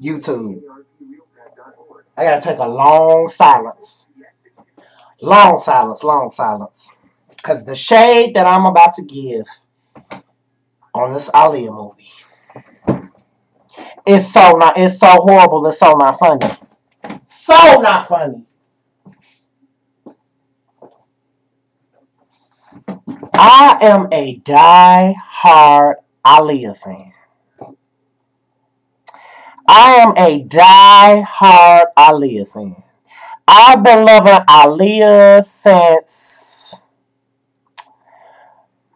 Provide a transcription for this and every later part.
YouTube. I gotta take a long silence. Long silence, long silence. Because the shade that I'm about to give on this Aaliyah movie is so not, it's so horrible, it's so not funny. So not funny. I am a die-hard Aaliyah fan. I am a die-hard Aaliyah fan. I've been loving Aaliyah since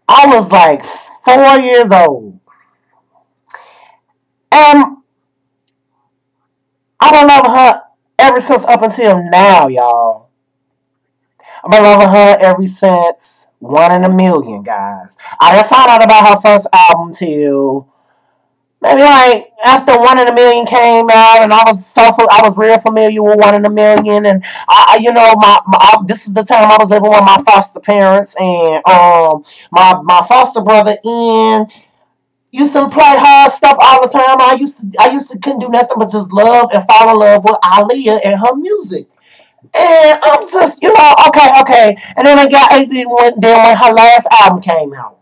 I was like 4 years old. And I've been loving her ever since up until now, y'all. I've been loving her ever since One in a Million, guys. I didn't find out about her first album till maybe like after One in a Million came out, and I was real familiar with One in a Million, and this is the time I was living with my foster parents, and my foster brother Ian used to play her stuff all the time. I used to couldn't do nothing but just love and fall in love with Aaliyah and her music. And I'm just, okay. And then when her last album came out,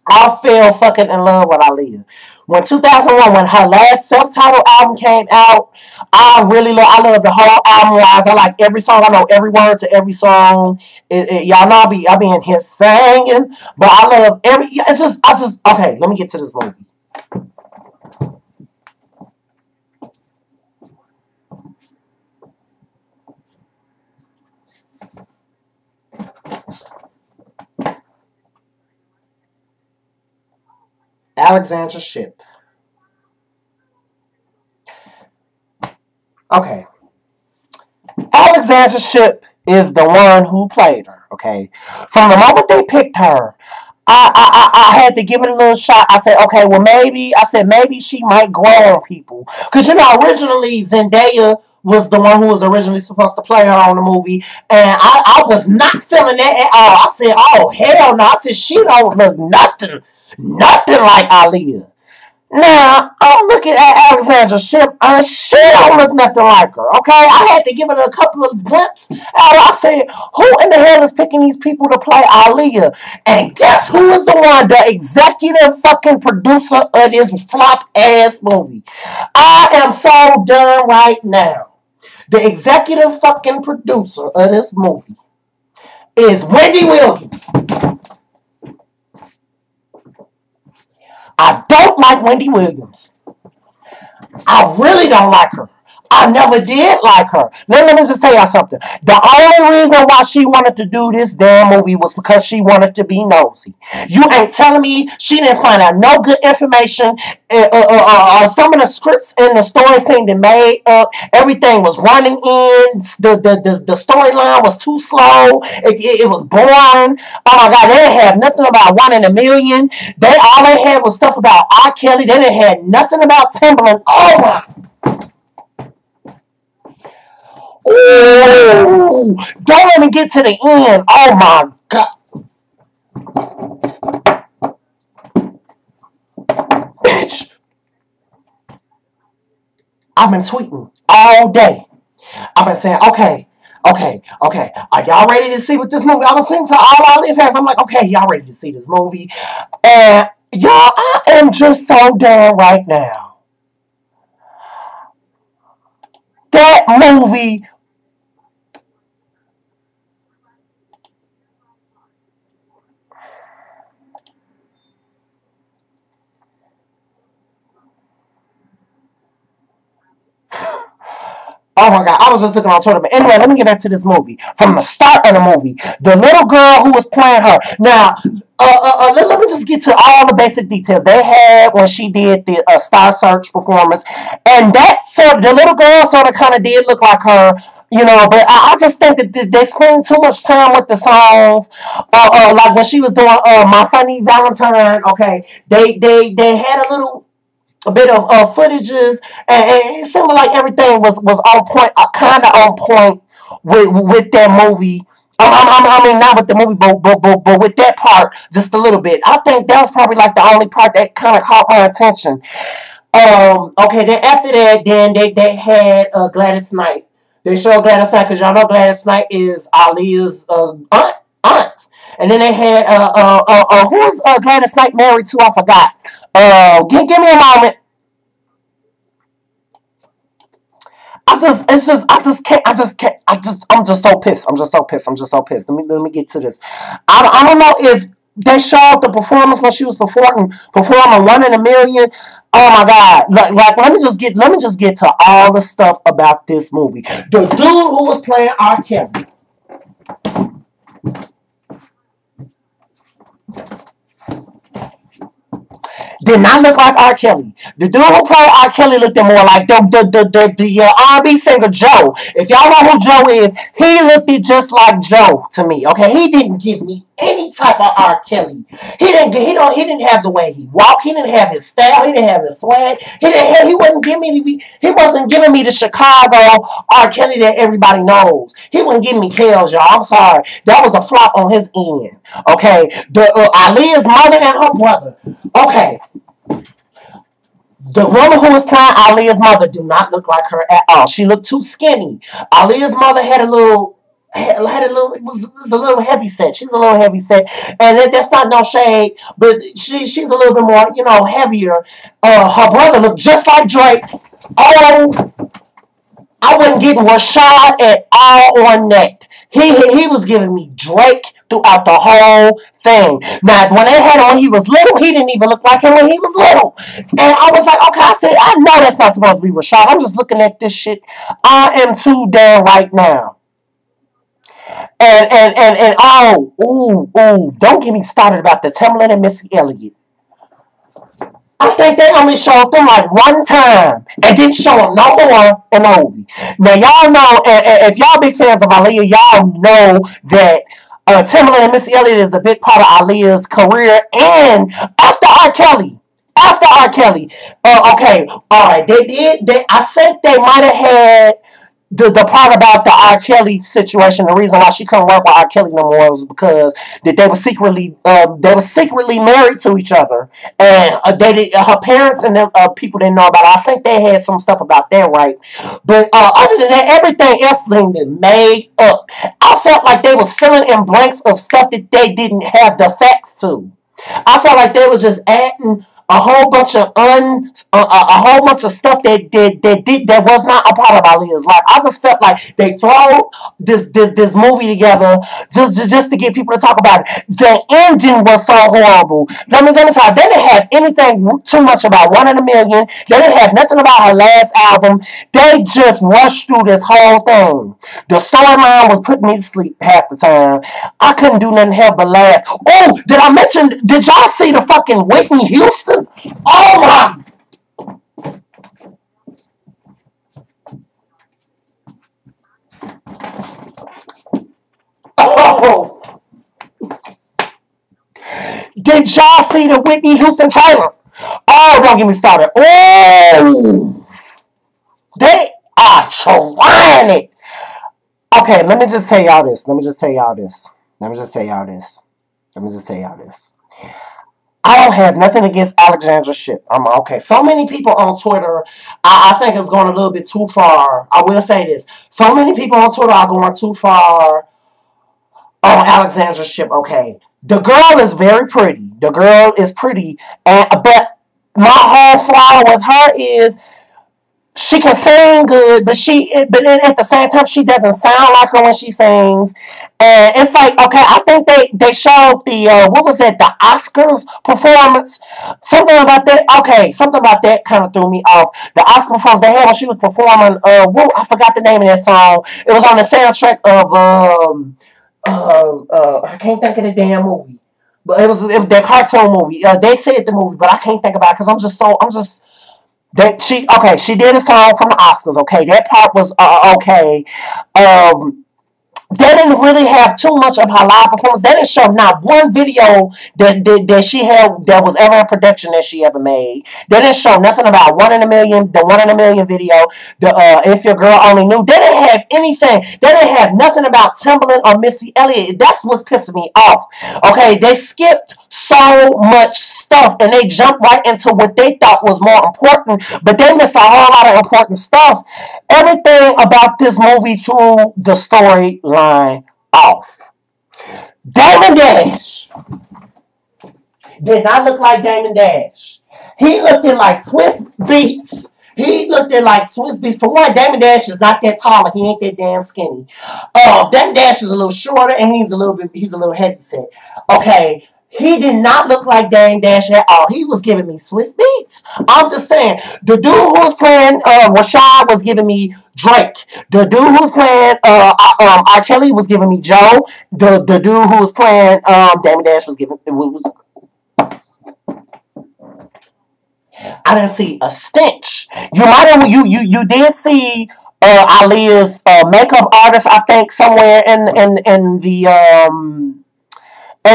I fell fucking in love with Aaliyah. When 2001, when her last self-titled album came out, I love the whole album wise. I like every song. I know every word to every song. Y'all know I be in here singing, but I love okay, let me get to this movie. Alexandra Shipp. Okay. Alexandra Shipp is the one who played her, okay? From the moment they picked her, I had to give it a little shot. I said, okay, well, maybe she might grow on people. Because, originally Zendaya was the one who was originally supposed to play her on the movie. And I was not feeling that at all. I said, oh, hell no. I said, she don't look nothing like Aaliyah. Now, I'm looking at Alexandra Shipp. She don't look nothing like her, okay? I had to give it a couple of glimpses. And I said, who in the hell is picking these people to play Aaliyah? And guess who is the one? The executive fucking producer of this flop-ass movie. I am so done right now. The executive fucking producer of this movie is Wendy Williams. I don't like Wendy Williams. I really don't like her. I never did like her. Let me just tell y'all something. The only reason why she wanted to do this damn movie was because she wanted to be nosy. You ain't telling me she didn't find out no good information. Some of the scripts and the story seemed to made up. Everything was running in. The storyline was too slow. It was boring. Oh my God, they didn't have nothing about One in a Million. All they had was stuff about R. Kelly. They didn't have nothing about Timbaland. Oh my. Oh, don't let me get to the end. Oh my God. Bitch. I've been tweeting all day. I've been saying, okay. Are y'all ready to see what this movie? I was saying to all our live fans, I'm like, okay, y'all ready to see this movie? And y'all, I am just so done right now. That movie. Oh my God, I was just looking on Twitter. But anyway, let me get back to this movie. From the start of the movie, the little girl who was playing her. Now, let me just get to all the basic details they had when she did the Star Search performance. And the little girl sort of kind of did look like her. But I just think that they spend too much time with the songs. Like when she was doing My Funny Valentine, okay, they had a bit of footages, and it seemed like everything was on point, kind of on point with that movie. I mean, not with the movie, but with that part, just a little bit. I think that was probably like the only part that kind of caught my attention. Okay, then after that, then they had Gladys Knight. They showed Gladys Knight because y'all know Gladys Knight is Aaliyah's aunt. And then they had who is Gladys Knight married to? I forgot. Give me a moment. I'm just so pissed. I'm just so pissed. Let me get to this. I don't know if they showed the performance when she was performing One in a Million. Oh my God! Like let me just get to all the stuff about this movie. The dude who was playing R. Kelly. Did not look like R. Kelly. The dude who played R. Kelly looked more like the R&B singer Joe. If y'all know who Joe is, he looked just like Joe to me. Okay, he didn't give me any type of R. Kelly. He didn't have the way he walked. He didn't have his style. He didn't have his swag. He wasn't giving me the Chicago R. Kelly that everybody knows. He wasn't giving me Kells, y'all. I'm sorry. That was a flop on his end. Okay, the Aaliyah's mother and her brother. Okay, the woman who was playing Aaliyah's mother do not look like her at all. She looked too skinny. Aaliyah's mother it was a little heavy set. She's a little heavy set, and that's not no shade, but she's a little bit more, heavier. Her brother looked just like Drake. Oh, I wasn't getting Rashad at all on that. He was giving me Drake throughout the whole thing. Now, when they had him when he was little, he didn't even look like him when he was little. And I was like, okay, I said, I know that's not supposed to be Rashad. I'm just looking at this shit. I am too damn right now. And oh, don't get me started about the Timbaland and Missy Elliot. I think they only showed them like one time and didn't show them no more in the movie. Now y'all know, and if y'all big fans of Aaliyah, y'all know that Timbaland and Missy Elliott is a big part of Aaliyah's career. And after R. Kelly, okay, all right, they did. I think they might have had the part about the R. Kelly situation. The reason why she couldn't work with R. Kelly no more was because that they were secretly married to each other, and her parents and them people didn't know about it. I think they had some stuff about that, right? But other than that, everything else been made up. I felt like they was filling in blanks of stuff that they didn't have the facts to. I felt like they was just adding a whole bunch of stuff that was not a part of Aaliyah's life. I just felt like they throw this movie together just to get people to talk about it. The ending was so horrible. Let me tell you, they didn't have anything too much about One in a Million. They didn't have nothing about her last album. They just rushed through this whole thing. The storyline was putting me to sleep half the time. I couldn't do nothing help but laugh. Oh, did y'all see the fucking Whitney Houston? Oh my! Oh! Did y'all see the Whitney Houston trailer? Oh, don't get me started. Oh! They are trying it. Okay, let me just tell y'all this. I don't have nothing against Alexandra Shipp. I'm okay. So many people on Twitter, I think it's going a little bit too far. I will say this. So many people on Twitter are going too far on Alexandra Shipp. Okay. The girl is very pretty. But my whole flaw with her is she can sing good, but then at the same time she doesn't sound like her when she sings. And it's like, okay, I think they showed the what was that, the Oscars performance, something about that. Okay, something about that kind of threw me off. The Oscar performance they had when she was performing, I forgot the name of that song. It was on the soundtrack of I can't think of the damn movie, but it was that cartoon movie. They said the movie, but I can't think about it because I'm just that she did a song from the Oscars. Okay, that part was okay. they didn't really have too much of her live performance. They didn't show not one video that she had that was ever a production that she ever made. They didn't show nothing about the 1 in a Million video, the If Your Girl Only Knew. They didn't have anything. They didn't have nothing about Timbaland or Missy Elliot. That's what's pissing me off. Okay, they skipped so much stuff and they jumped right into what they thought was more important, but they missed a whole lot of important stuff. Everything about this movie threw the storyline off. Damon Dash did not look like Damon Dash. He looked in like Swiss Beats. He looked in like Swiss Beats. For one, Damon Dash is not that tall and he ain't that damn skinny. Damon Dash is a little shorter and he's a little heavy set. Okay. He did not look like Damon Dash at all. He was giving me Swiss Beats. I'm just saying. The dude who was playing Rashad was giving me Drake. The dude who was playing R. Kelly was giving me Joe. The dude who was playing Damon Dash was giving I didn't see a stench. You did see Aaliyah's makeup artist, I think, somewhere in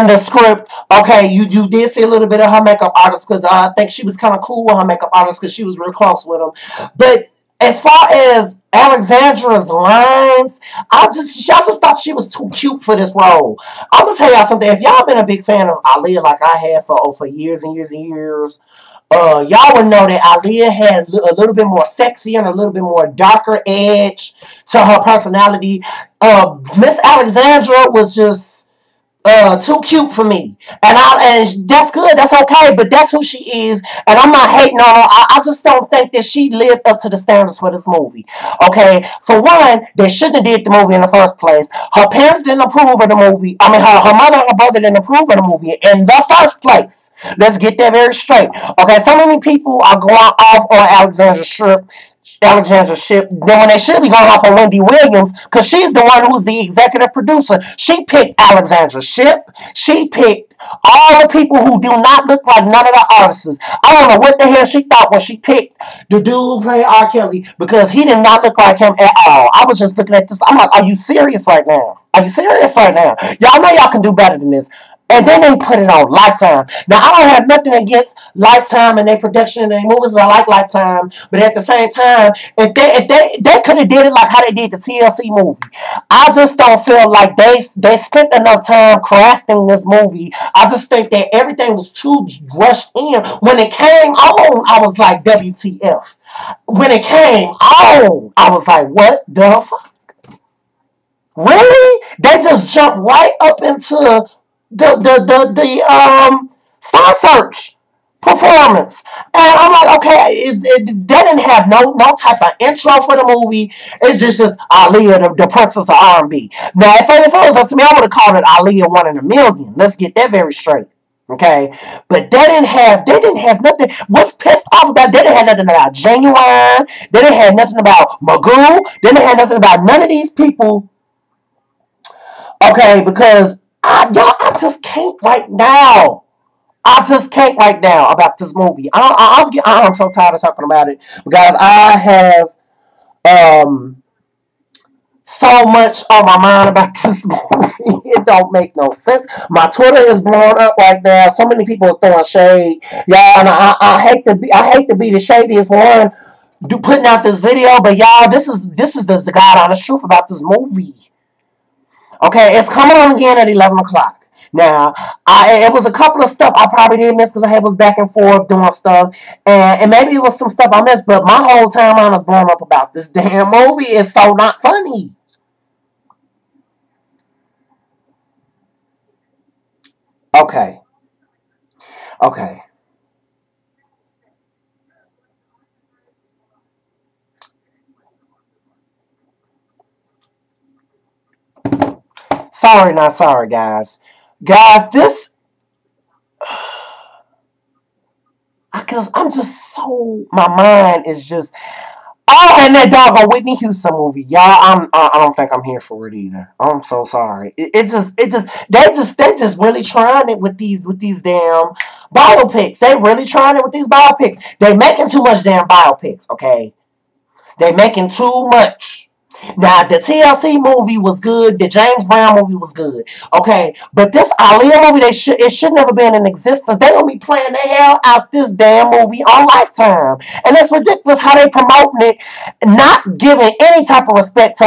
the script. Okay, you did see a little bit of her makeup artist because I think she was kind of cool with her makeup artist because she was real close with him. But as far as Alexandra's lines, I just thought she was too cute for this role. I'm gonna tell y'all something. If y'all been a big fan of Aaliyah like I have for years and years and years, y'all would know that Aaliyah had a little bit more sexy and a little bit more darker edge to her personality. Miss Alexandra was just too cute for me, and that's good, that's okay, but that's who she is, and I'm not hating on her. I just don't think that she lived up to the standards for this movie. Okay, for one, they shouldn't have did the movie in the first place. Her parents didn't approve of the movie. I mean, her mother and her brother didn't approve of the movie in the first place. Let's get that very straight. Okay, so many people are going off on Alexandra Shipp, then when they should be going off on Wendy Williams, because she's the one who's the executive producer. She picked Alexandra Shipp. She picked all the people who do not look like none of the artists. I don't know what the hell she thought when she picked the dude who played R. Kelly, because he did not look like him at all. I was just looking at this. I'm like, are you serious right now? Are you serious right now? Y'all know y'all can do better than this. And then they put it on Lifetime. Now, I don't have nothing against Lifetime and their production and their movies. I like Lifetime. But at the same time, if they could have did it like how they did the TLC movie. I just don't feel like they spent enough time crafting this movie. I just think that everything was too rushed in. When it came on, I was like, WTF. When it came on, I was like, what the fuck? Really? They just jumped right up into the Star Search performance, and I'm like, okay, they didn't have no type of intro for the movie. It's just Aaliyah, the princess of R&B. Now, if it was up to me, I would have called it Aaliyah 1 in a Million. Let's get that very straight. Okay, but they didn't have nothing. What's pissed off about? They didn't have nothing about Genuine. They didn't have nothing about Magoo. They didn't have nothing about none of these people. Okay, because I just can't right now. I just can't right now about this movie. I'm so tired of talking about it because I have so much on my mind about this movie. It don't make no sense. My Twitter is blowing up right now. So many people are throwing shade, y'all, and I hate to be the shadiest one putting out this video, but y'all, this is the God honest truth about this movie. Okay, it's coming on again at 11 o'clock. Now, it was a couple of stuff I probably didn't miss because I was back and forth doing stuff. And maybe it was some stuff I missed, but my whole timeline is blown up about this damn movie. It's so not funny. Okay. Okay. Sorry, not sorry, guys. Guys, this because I'm just so my mind is just and that doggone Whitney Houston movie, y'all. I don't think I'm here for it either. I'm so sorry. They just really trying it with these damn biopics. They really trying it with these biopics. They making too much damn biopics. Okay, they making too much. Now, the TLC movie was good. The James Brown movie was good. Okay, but this Aaliyah movie, it should never been in existence. They gonna be playing the hell out this damn movie on Lifetime, and it's ridiculous how they promoting it, not giving any type of respect to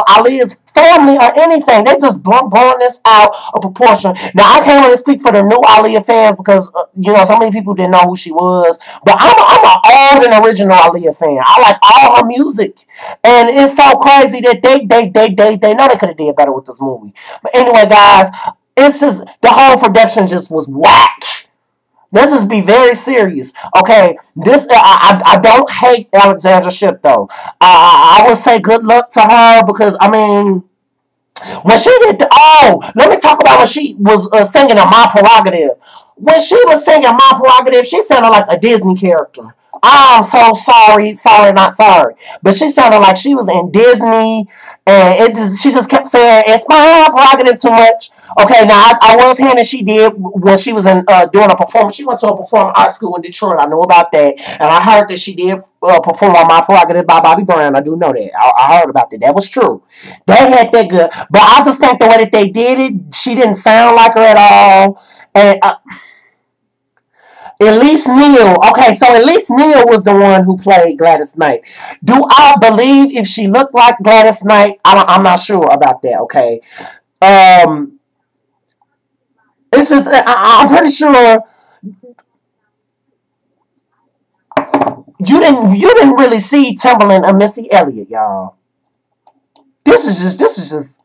Aaliyah's family or anything. They just blowing this out of proportion. Now, I can't really speak for the new Aaliyah fans because so many people didn't know who she was. But I'm an old and original Aaliyah fan. I like all her music, and it's so crazy that they know they could have did better with this movie. But anyway, guys, it's just the whole production just was whack. Let's just be very serious. Okay, this I don't hate Alexandra Shipp though. I would say good luck to her because I mean when she did let me talk about when she was singing on My Prerogative. When she was singing My Prerogative, she sounded like a Disney character. I'm so sorry, not sorry. But she sounded like she was in Disney, and she just kept saying it's my prerogative too much. Okay, now I was hearing that she did when she was in doing a performance. She went to a performing arts school in Detroit. I know about that, and I heard that she did perform on My Prerogative by Bobby Brown. I do know that. I heard about that. That was true. They had that good, but I just think the way that they did it, she didn't sound like her at all, and. Elise Neal. Okay, so Elise Neal was the one who played Gladys Knight. Do I believe if she looked like Gladys Knight? I'm not sure about that. Okay, um, it's just I'm pretty sure you didn't really see Timbaland or Missy Elliot, y'all. This is just.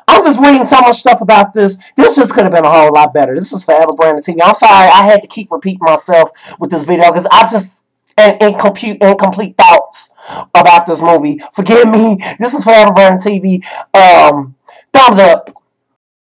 I'm just reading so much stuff about this. This just could have been a whole lot better. This is Forever Brandon TV. I'm sorry I had to keep repeating myself with this video because I just incomplete thoughts about this movie. Forgive me. This is Forever Brandon TV. Thumbs up.